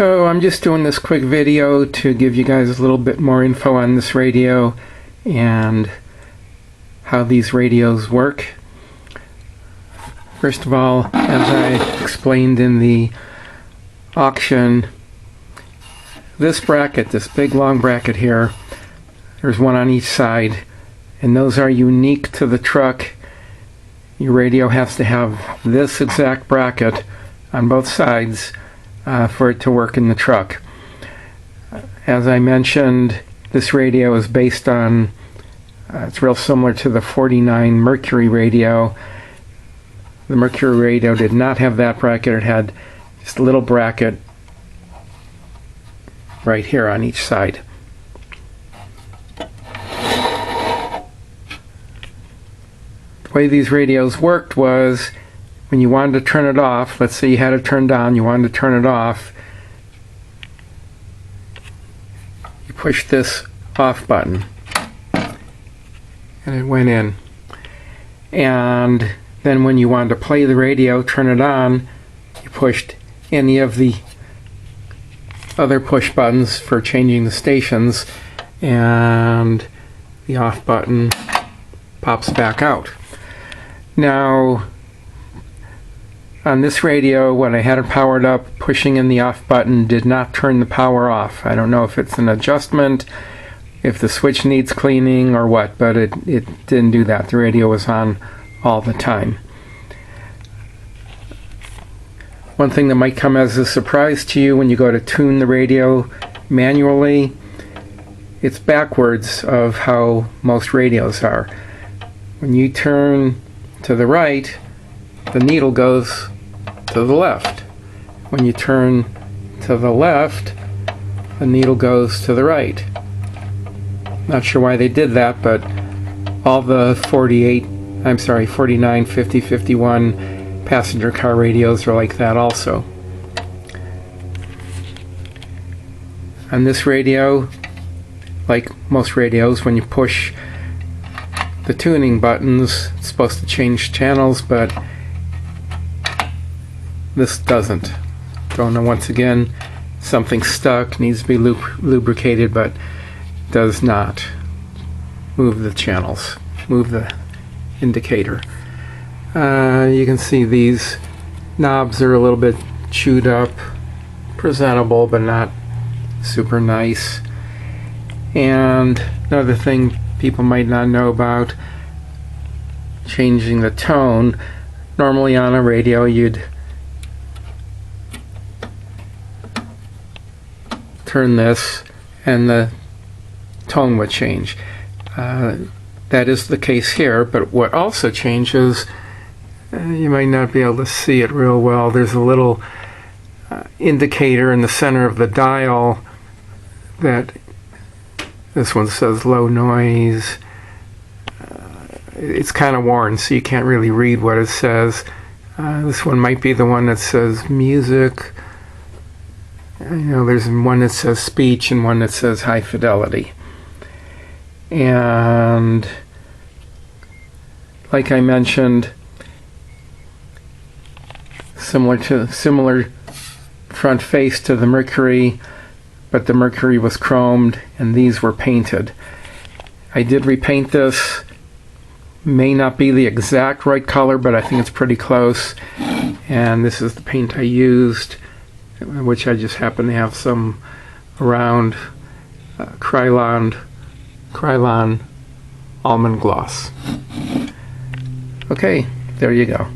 So I'm just doing this quick video to give you guys a little bit more info on this radio and how these radios work. First of all, as I explained in the auction, this bracket, this big long bracket here, there's one on each side, and those are unique to the truck. Your radio has to have this exact bracket on both sides for it to work in the truck. As I mentioned, this radio is based on, it's real similar to the 49 Mercury radio. The Mercury radio did not have that bracket. It had just a little bracket right here on each side. The way these radios worked was when you wanted to turn it off, let's say you had it turned on, you wanted to turn it off, you push this off button and it went in. And then when you wanted to play the radio, turn it on, you pushed any of the other push buttons for changing the stations, and the off button pops back out. Now, on this radio, when I had it powered up, pushing in the off button did not turn the power off. I don't know if it's an adjustment, if the switch needs cleaning or what, but it didn't do that. The radio was on all the time. One thing that might come as a surprise to you when you go to tune the radio manually, it's backwards of how most radios are. When you turn to the right, the needle goes to the left. When you turn to the left, the needle goes to the right. Not sure why they did that, but all the 49, 50, 51 passenger car radios are like that also. On this radio, like most radios, when you push the tuning buttons, it's supposed to change channels, but this doesn't. Don't know, once again, something stuck, needs to be lubricated, but does not move the channels, move the indicator. You can see these knobs are a little bit chewed up, presentable but not super nice. And another thing people might not know about, changing the tone. Normally on a radio you'd turn this and the tone would change. That is the case here, but what also changes, you might not be able to see it real well, there's a little indicator in the center of the dial that this one says low noise. It's kind of worn, so you can't really read what it says. This one might be the one that says music. You know, there's one that says speech and one that says high fidelity. And like I mentioned, similar front face to the Mercury, but the Mercury was chromed and these were painted. I did repaint this. May not be the exact right color, but I think it's pretty close. And this is the paint I used, which I just happen to have some around, Krylon Almond Gloss. Okay, there you go.